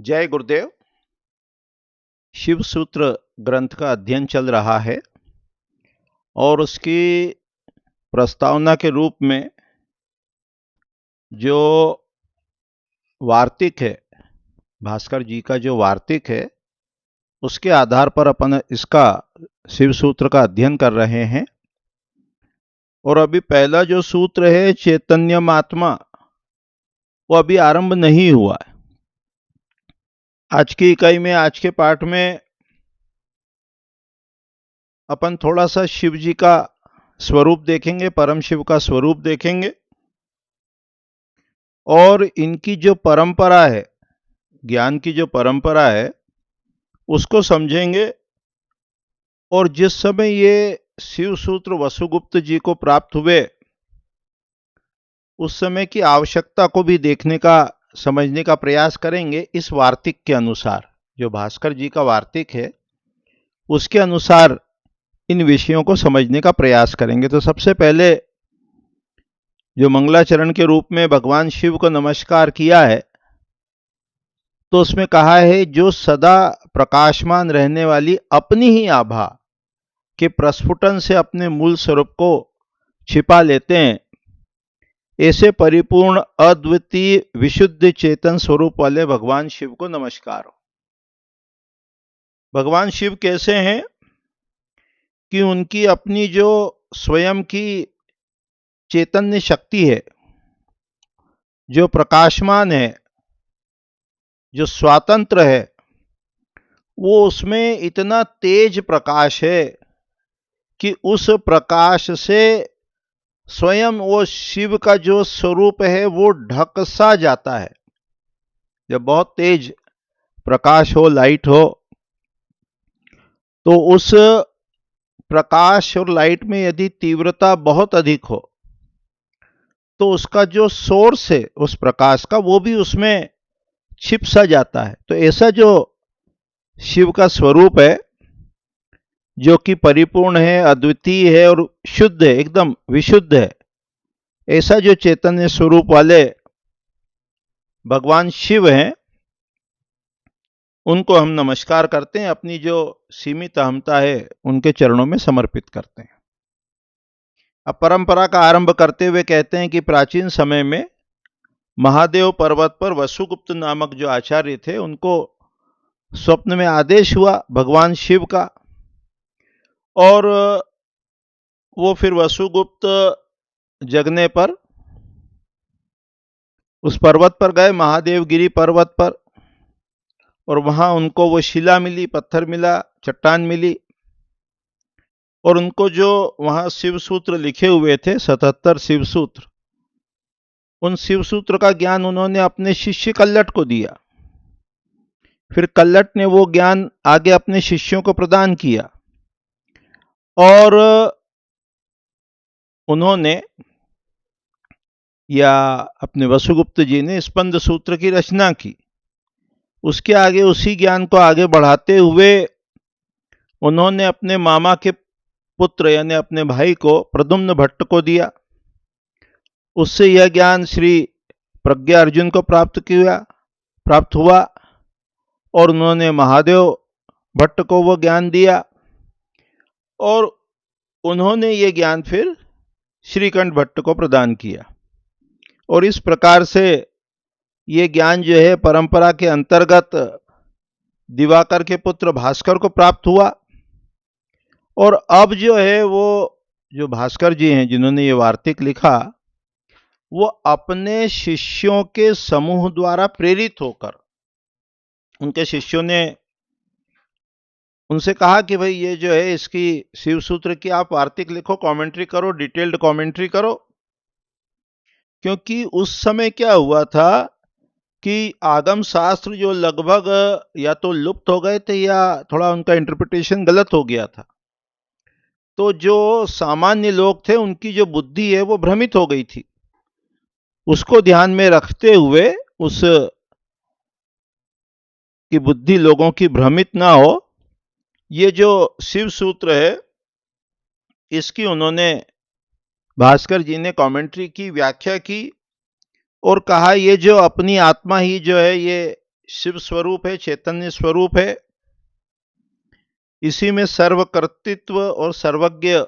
जय गुरुदेव। शिव सूत्र ग्रंथ का अध्ययन चल रहा है और उसकी प्रस्तावना के रूप में जो वार्तिक है, भास्कर जी का जो वार्तिक है, उसके आधार पर अपन इसका शिव सूत्र का अध्ययन कर रहे हैं। और अभी पहला जो सूत्र है चैतन्यमात्मा, वो अभी आरंभ नहीं हुआ है। आज की इकाई में, आज के पाठ में अपन थोड़ा सा शिव जी का स्वरूप देखेंगे, परम शिव का स्वरूप देखेंगे और इनकी जो परंपरा है, ज्ञान की जो परंपरा है, उसको समझेंगे। और जिस समय ये शिव सूत्र वसुगुप्त जी को प्राप्त हुए, उस समय की आवश्यकता को भी देखने का, समझने का प्रयास करेंगे। इस वार्तिक के अनुसार, जो भास्कर जी का वार्तिक है, उसके अनुसार इन विषयों को समझने का प्रयास करेंगे। तो सबसे पहले जो मंगलाचरण के रूप में भगवान शिव को नमस्कार किया है, तो उसमें कहा है जो सदा प्रकाशमान रहने वाली अपनी ही आभा के प्रस्फुटन से अपने मूल स्वरूप को छिपा लेते हैं, ऐसे परिपूर्ण अद्वितीय विशुद्ध चेतन स्वरूप वाले भगवान शिव को नमस्कार हो। भगवान शिव कैसे हैं कि उनकी अपनी जो स्वयं की चैतन्य शक्ति है, जो प्रकाशमान है, जो स्वातंत्र है, वो उसमें इतना तेज प्रकाश है कि उस प्रकाश से स्वयं वो शिव का जो स्वरूप है वो ढक सा जाता है। जब बहुत तेज प्रकाश हो, लाइट हो, तो उस प्रकाश और लाइट में यदि तीव्रता बहुत अधिक हो, तो उसका जो सोर्स है उस प्रकाश का, वो भी उसमें छिप सा जाता है। तो ऐसा जो शिव का स्वरूप है, जो कि परिपूर्ण है, अद्वितीय है और शुद्ध है, एकदम विशुद्ध है, ऐसा जो चैतन्य स्वरूप वाले भगवान शिव हैं, उनको हम नमस्कार करते हैं, अपनी जो सीमित अहमता है उनके चरणों में समर्पित करते हैं। अब परंपरा का आरंभ करते हुए कहते हैं कि प्राचीन समय में महादेव पर्वत पर वसुगुप्त नामक जो आचार्य थे, उनको स्वप्न में आदेश हुआ भगवान शिव का, और वो फिर वसुगुप्त जगने पर उस पर्वत पर गए, महादेवगिरी पर्वत पर, और वहां उनको वो शिला मिली, पत्थर मिला, चट्टान मिली, और उनको जो वहां शिव सूत्र लिखे हुए थे, 77 शिव सूत्र, उन शिव सूत्र का ज्ञान उन्होंने अपने शिष्य कल्लट को दिया। फिर कल्लट ने वो ज्ञान आगे अपने शिष्यों को प्रदान किया और उन्होंने, या अपने वसुगुप्त जी ने, स्पंद सूत्र की रचना की। उसके आगे उसी ज्ञान को आगे बढ़ाते हुए उन्होंने अपने मामा के पुत्र यानी अपने भाई को, प्रद्युम्न भट्ट को दिया। उससे यह ज्ञान श्री प्रज्ञा अर्जुन को प्राप्त हुआ और उन्होंने महादेव भट्ट को वो ज्ञान दिया और उन्होंने ये ज्ञान फिर श्रीकंठ भट्ट को प्रदान किया। और इस प्रकार से ये ज्ञान जो है परंपरा के अंतर्गत दिवाकर के पुत्र भास्कर को प्राप्त हुआ। और अब जो है वो जो भास्कर जी हैं, जिन्होंने ये वार्तिक लिखा, वो अपने शिष्यों के समूह द्वारा प्रेरित होकर, उनके शिष्यों ने उनसे कहा कि भाई ये जो है इसकी शिव सूत्र की आप वार्तिक लिखो, कमेंट्री करो, डिटेल्ड कमेंट्री करो। क्योंकि उस समय क्या हुआ था कि आगम शास्त्र जो लगभग या तो लुप्त हो गए थे या थोड़ा उनका इंटरप्रिटेशन गलत हो गया था। तो जो सामान्य लोग थे, उनकी जो बुद्धि है वो भ्रमित हो गई थी। उसको ध्यान में रखते हुए, उस की बुद्धि लोगों की भ्रमित ना हो, ये जो शिव सूत्र है इसकी उन्होंने, भास्कर जी ने कमेंट्री की, व्याख्या की और कहा ये जो अपनी आत्मा ही जो है ये शिव स्वरूप है, चैतन्य स्वरूप है। इसी में सर्वकर्तृत्व और सर्वज्ञ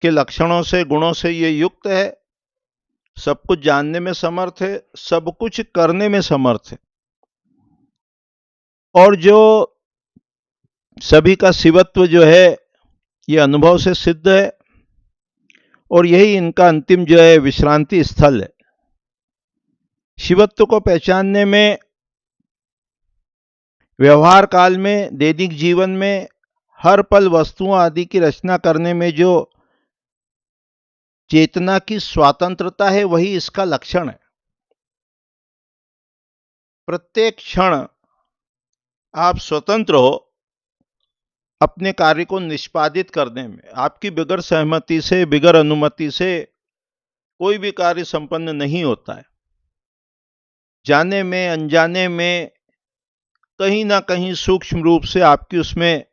के लक्षणों से, गुणों से ये युक्त है। सब कुछ जानने में समर्थ है, सब कुछ करने में समर्थ है, और जो सभी का शिवत्व जो है ये अनुभव से सिद्ध है, और यही इनका अंतिम जो है विश्रांति स्थल है। शिवत्व को पहचानने में, व्यवहार काल में, दैनिक जीवन में, हर पल वस्तुओं आदि की रचना करने में जो चेतना की स्वतंत्रता है वही इसका लक्षण है। प्रत्येक क्षण आप स्वतंत्र हो अपने कार्य को निष्पादित करने में। आपकी बगैर सहमति से, बगैर अनुमति से कोई भी कार्य संपन्न नहीं होता है। जाने में, अनजाने में, कहीं ना कहीं सूक्ष्म रूप से आपकी उसमें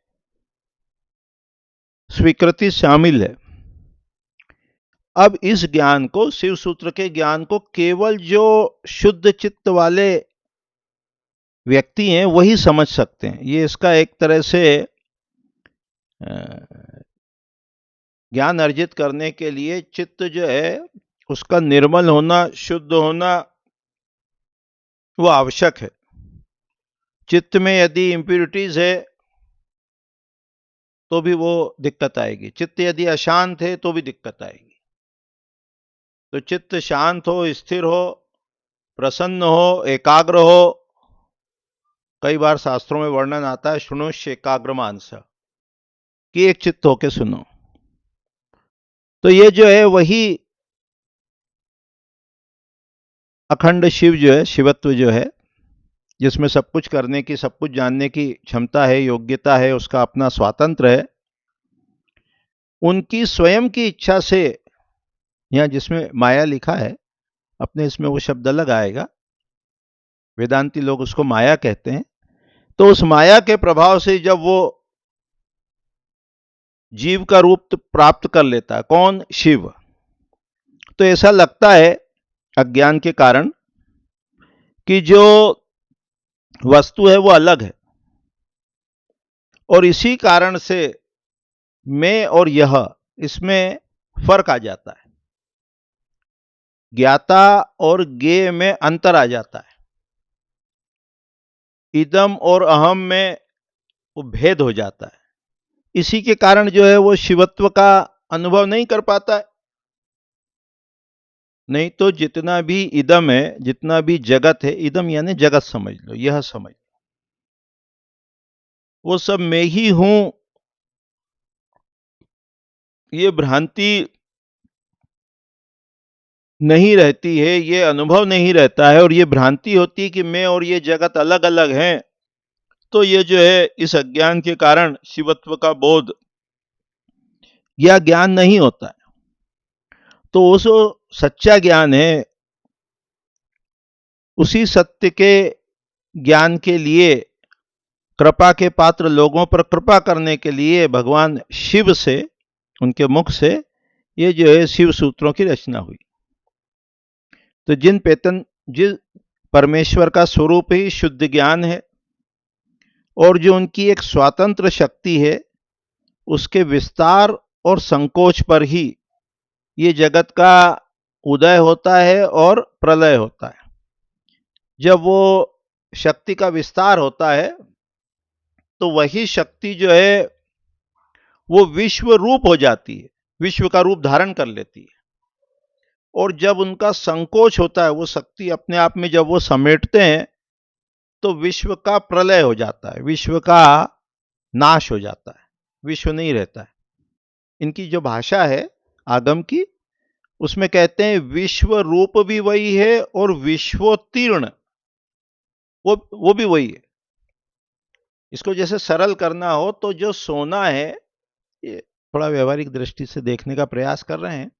स्वीकृति शामिल है। अब इस ज्ञान को, शिव सूत्र के ज्ञान को, केवल जो शुद्ध चित्त वाले व्यक्ति हैं वही समझ सकते हैं। ये इसका एक तरह से ज्ञान अर्जित करने के लिए चित्त जो है उसका निर्मल होना, शुद्ध होना वो आवश्यक है। चित्त में यदि इंप्योरिटीज है तो भी वो दिक्कत आएगी। चित्त यदि अशांत है तो भी दिक्कत आएगी। तो चित्त शांत हो, स्थिर हो, प्रसन्न हो, एकाग्र हो। कई बार शास्त्रों में वर्णन आता है, शुणुष्य एकाग्र मानसा, कि एक चित्त होके सुनो। तो ये जो है वही अखंड शिव जो है, शिवत्व जो है, जिसमें सब कुछ करने की, सब कुछ जानने की क्षमता है, योग्यता है, उसका अपना स्वातंत्र है। उनकी स्वयं की इच्छा से, यहां जिसमें माया लिखा है, अपने इसमें वो शब्द अलग आएगा, वेदांती लोग उसको माया कहते हैं। तो उस माया के प्रभाव से जब वो जीव का रूप प्राप्त कर लेता है, कौन? शिव, तो ऐसा लगता है अज्ञान के कारण कि जो वस्तु है वो अलग है, और इसी कारण से मैं और यह, इसमें फर्क आ जाता है। ज्ञाता और ज्ञेय में अंतर आ जाता है। इदम और अहम में वो भेद हो जाता है। इसी के कारण जो है वो शिवत्व का अनुभव नहीं कर पाता है। नहीं तो जितना भी इदम है, जितना भी जगत है, इदम यानी जगत समझ लो, यह समझ लो, वो सब मैं ही हूं, ये भ्रांति नहीं रहती है, ये अनुभव नहीं रहता है, और ये भ्रांति होती है कि मैं और ये जगत अलग अलग हैं। तो ये जो है इस अज्ञान के कारण शिवत्व का बोध या ज्ञान नहीं होता है। तो उस सच्चा ज्ञान है, उसी सत्य के ज्ञान के लिए, कृपा के पात्र लोगों पर कृपा करने के लिए भगवान शिव से, उनके मुख से ये जो है शिव सूत्रों की रचना हुई। तो जिस परमेश्वर का स्वरूप ही शुद्ध ज्ञान है, और जो उनकी एक स्वतंत्र शक्ति है, उसके विस्तार और संकोच पर ही ये जगत का उदय होता है और प्रलय होता है। जब वो शक्ति का विस्तार होता है तो वही शक्ति जो है वो विश्व रूप हो जाती है, विश्व का रूप धारण कर लेती है। और जब उनका संकोच होता है, वो शक्ति अपने आप में जब वो समेटते हैं, तो विश्व का प्रलय हो जाता है, विश्व का नाश हो जाता है, विश्व नहीं रहता है। इनकी जो भाषा है आगम की, उसमें कहते हैं विश्व रूप भी वही है और विश्वोत्तीर्ण वो भी वही है। इसको जैसे सरल करना हो तो जो सोना है, ये थोड़ा व्यवहारिक दृष्टि से देखने का प्रयास कर रहे हैं,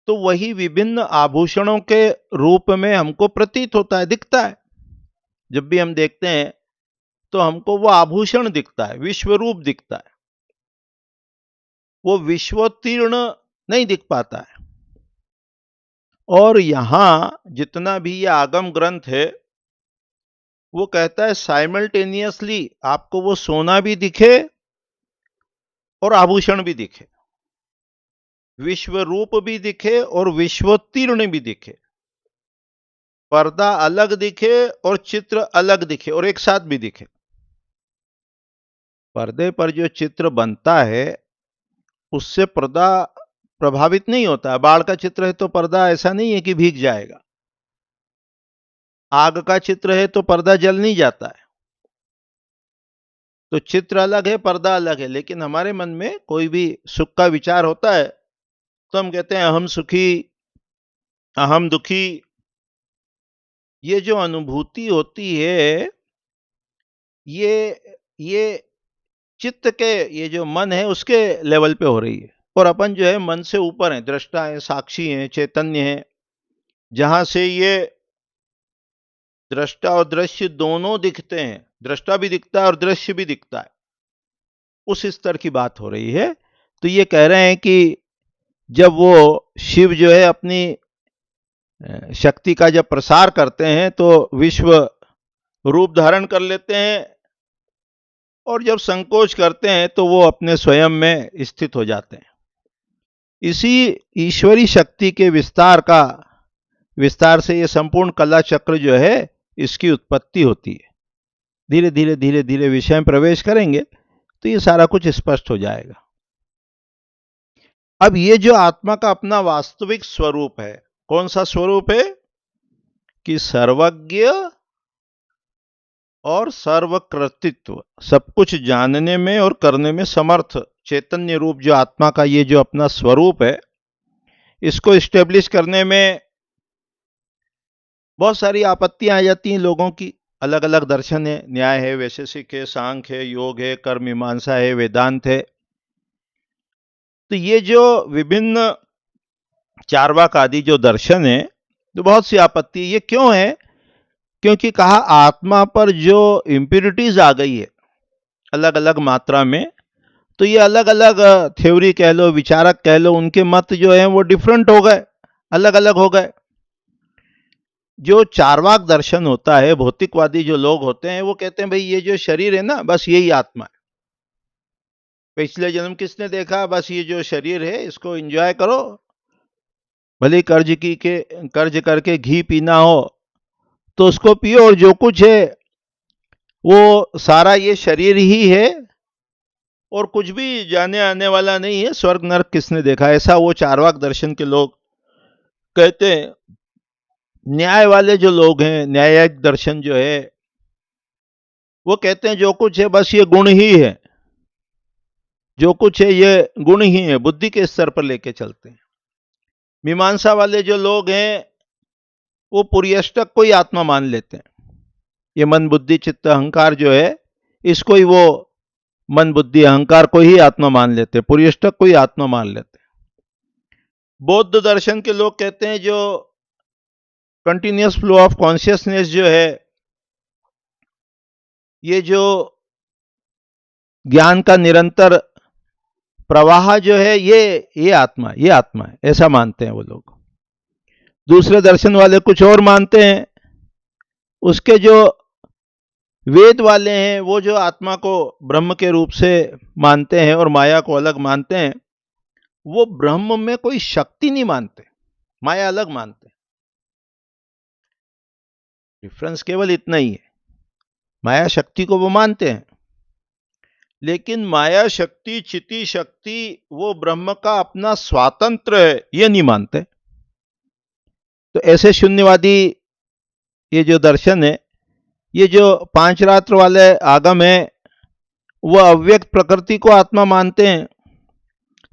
तो वही विभिन्न आभूषणों के रूप में हमको प्रतीत होता है, दिखता है। जब भी हम देखते हैं तो हमको वो आभूषण दिखता है, विश्व रूप दिखता है, वो विश्वोत्तीर्ण नहीं दिख पाता है। और यहां जितना भी ये आगम ग्रंथ है, वो कहता है साइमल्टेनियसली आपको वो सोना भी दिखे और आभूषण भी दिखे, विश्व रूप भी दिखे और विश्वोत्तीर्ण भी दिखे, पर्दा अलग दिखे और चित्र अलग दिखे और एक साथ भी दिखे। पर्दे पर जो चित्र बनता है उससे पर्दा प्रभावित नहीं होता है। बाढ़ का चित्र है तो पर्दा ऐसा नहीं है कि भीग जाएगा, आग का चित्र है तो पर्दा जल नहीं जाता है। तो चित्र अलग है, पर्दा अलग है। लेकिन हमारे मन में कोई भी सुख का विचार होता है तो हम कहते हैं अहम सुखी, अहम दुखी। ये जो अनुभूति होती है ये चित्त के, ये जो मन है उसके लेवल पे हो रही है, और अपन जो है मन से ऊपर है, दृष्टा है, साक्षी है, चैतन्य है, जहां से ये दृष्टा और दृश्य दोनों दिखते हैं, दृष्टा भी दिखता है और दृश्य भी दिखता है, उस स्तर की बात हो रही है। तो ये कह रहे हैं कि जब वो शिव जो है अपनी शक्ति का जब प्रसार करते हैं तो विश्व रूप धारण कर लेते हैं, और जब संकोच करते हैं तो वो अपने स्वयं में स्थित हो जाते हैं। इसी ईश्वरी शक्ति के विस्तार से ये संपूर्ण कला चक्र जो है इसकी उत्पत्ति होती है। धीरे धीरे धीरे धीरे विषय में प्रवेश करेंगे तो ये सारा कुछ स्पष्ट हो जाएगा। अब ये जो आत्मा का अपना वास्तविक स्वरूप है, कौन सा स्वरूप है? कि सर्वज्ञ और सर्वकृतित्व, सब कुछ जानने में और करने में समर्थ चैतन्य रूप जो आत्मा का ये जो अपना स्वरूप है, इसको इस्टेब्लिश करने में बहुत सारी आपत्तियां आ जाती हैं लोगों की। अलग अलग दर्शन है, न्याय है, वैशेषिक है, सांख्य है, योग है, कर्म मीमांसा है, वेदांत है। तो ये जो विभिन्न चार्वाक आदि जो दर्शन है, तो बहुत सी आपत्ति। ये क्यों है? क्योंकि कहा आत्मा पर जो इम्प्योरिटीज आ गई है अलग अलग मात्रा में, तो ये अलग अलग थ्योरी कह लो, विचारक कह लो, उनके मत जो है वो डिफरेंट हो गए, अलग अलग हो गए। जो चार्वाक दर्शन होता है, भौतिकवादी जो लोग होते हैं, वो कहते हैं भाई ये जो शरीर है ना, बस यही आत्मा है। पिछले जन्म किसने देखा? बस ये जो शरीर है इसको एंजॉय करो, भले कर्ज करके घी पीना हो तो उसको पियो, और जो कुछ है वो सारा ये शरीर ही है, और कुछ भी जाने आने वाला नहीं है। स्वर्ग नरक किसने देखा? ऐसा वो चार्वाक दर्शन के लोग कहते हैं। न्याय वाले जो लोग हैं, न्यायिक दर्शन जो है, वो कहते हैं जो कुछ है बस ये गुण ही है, जो कुछ है ये गुण ही है, बुद्धि के स्तर पर लेके चलते हैं। मीमांसा वाले जो लोग हैं वो पुर्यष्टक को ही आत्मा मान लेते हैं। ये मन बुद्धि चित्त अहंकार जो है, इसको ही वो मन बुद्धि अहंकार को ही आत्मा मान लेते हैं, पुर्यष्टक को ही आत्मा मान लेते हैं। बौद्ध दर्शन के लोग कहते हैं जो कंटिन्यूअस फ्लो ऑफ कॉन्शियसनेस जो है, ये जो ज्ञान का निरंतर प्रवाह जो है, ये आत्मा है, ऐसा मानते हैं वो लोग। दूसरे दर्शन वाले कुछ और मानते हैं। उसके जो वेद वाले हैं वो जो आत्मा को ब्रह्म के रूप से मानते हैं और माया को अलग मानते हैं, वो ब्रह्म में कोई शक्ति नहीं मानते, माया अलग मानते हैं। डिफरेंस केवल इतना ही है, माया शक्ति को वो मानते हैं, लेकिन माया शक्ति चिति शक्ति वो ब्रह्म का अपना स्वातंत्र है, ये नहीं मानते। तो ऐसे शून्यवादी ये जो दर्शन है, ये जो पांच रात्र वाले आगम है, वो अव्यक्त प्रकृति को आत्मा मानते हैं।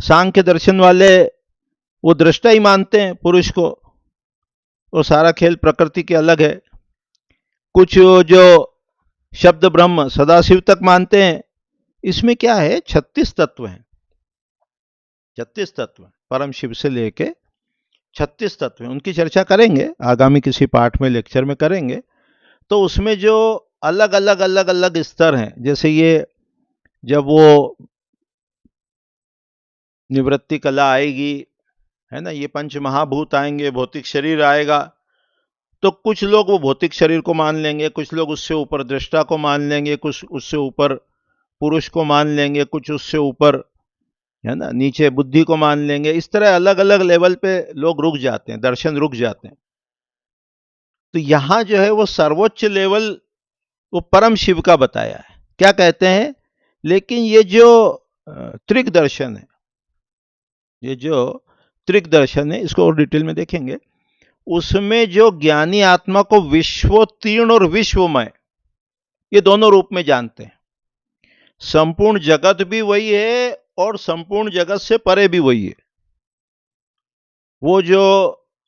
सांख्य दर्शन वाले वो दृष्टा ही मानते हैं पुरुष को, वो सारा खेल प्रकृति के अलग है। कुछ जो शब्द ब्रह्म सदाशिव तक मानते हैं। इसमें क्या है? 36 तत्व हैं, 36 तत्व परम शिव से लेके 36 तत्व हैं। उनकी चर्चा करेंगे आगामी किसी पाठ में, लेक्चर में करेंगे। तो उसमें जो अलग अलग स्तर हैं, जैसे ये जब वो निवृत्ति कला आएगी, है ना, ये पंच महाभूत आएंगे, भौतिक शरीर आएगा, तो कुछ लोग वो भौतिक शरीर को मान लेंगे, कुछ लोग उससे ऊपर दृष्टा को मान लेंगे, कुछ उससे ऊपर पुरुष को मान लेंगे, कुछ उससे ऊपर, है ना, नीचे बुद्धि को मान लेंगे। इस तरह अलग अलग लेवल पे लोग रुक जाते हैं, दर्शन रुक जाते हैं। तो यहां जो है वो सर्वोच्च लेवल वो परम शिव का बताया है। क्या कहते हैं? लेकिन ये जो त्रिक दर्शन है, ये जो त्रिक दर्शन है, इसको और डिटेल में देखेंगे। उसमें जो ज्ञानी आत्मा को विश्वोत्तीर्ण और विश्वमय, ये दोनों रूप में जानते हैं। संपूर्ण जगत भी वही है और संपूर्ण जगत से परे भी वही है। वो जो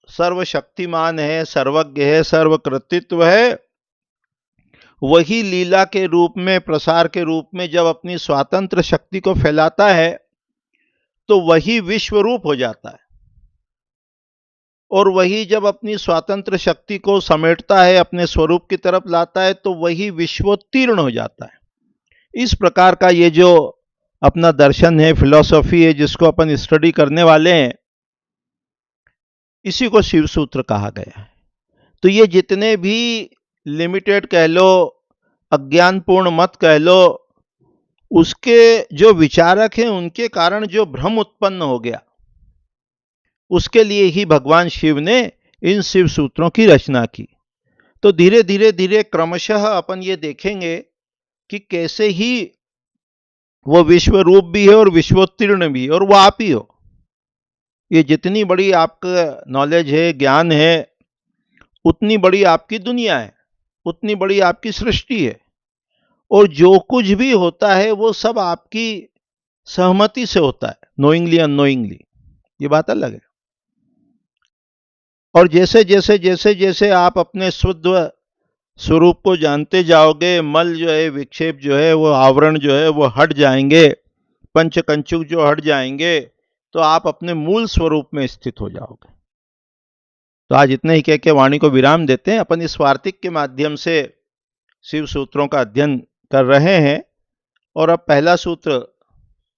सर्वशक्तिमान है, सर्वज्ञ है, सर्वकृतित्व है, वही लीला के रूप में, प्रसार के रूप में जब अपनी स्वातंत्र शक्ति को फैलाता है तो वही विश्व रूप हो जाता है। और वही जब अपनी स्वातंत्र शक्ति को समेटता है, अपने स्वरूप की तरफ लाता है, तो वही विश्वोत्तीर्ण हो जाता है। इस प्रकार का ये जो अपना दर्शन है, फिलॉसफी है, जिसको अपन स्टडी करने वाले हैं, इसी को शिव सूत्र कहा गया है। तो ये जितने भी लिमिटेड कह लो, अज्ञानपूर्ण मत कह लो, उसके जो विचारक हैं, उनके कारण जो भ्रम उत्पन्न हो गया, उसके लिए ही भगवान शिव ने इन शिव सूत्रों की रचना की। तो धीरे धीरे धीरे क्रमशः अपन ये देखेंगे कि कैसे ही वो विश्व रूप भी है और विश्वोत्तीर्ण भी है, और वो आप ही हो। ये जितनी बड़ी आपका नॉलेज है, ज्ञान है, उतनी बड़ी आपकी दुनिया है, उतनी बड़ी आपकी सृष्टि है। और जो कुछ भी होता है वो सब आपकी सहमति से होता है, नोइंगली अननोइंगली, ये बात अलग है। और जैसे जैसे जैसे जैसे आप अपने शुद्ध स्वरूप को जानते जाओगे, मल जो है, विक्षेप जो है, वो आवरण जो है वो हट जाएंगे, पंचकंचुक जो हट जाएंगे, तो आप अपने मूल स्वरूप में स्थित हो जाओगे। तो आज इतने ही कह के वाणी को विराम देते हैं। अपन इस वार्तिक के माध्यम से शिव सूत्रों का अध्ययन कर रहे हैं, और अब पहला सूत्र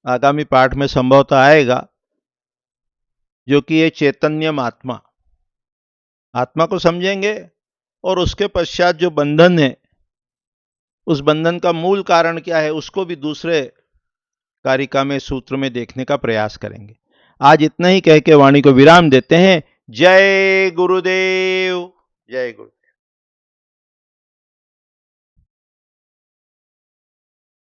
आगामी पाठ में संभवतः आएगा, जो कि ये चैतन्यम आत्मा। आत्मा को समझेंगे और उसके पश्चात जो बंधन है, उस बंधन का मूल कारण क्या है, उसको भी दूसरे कारिका में, सूत्र में देखने का प्रयास करेंगे। आज इतना ही कह के वाणी को विराम देते हैं। जय गुरुदेव, जय गुरु।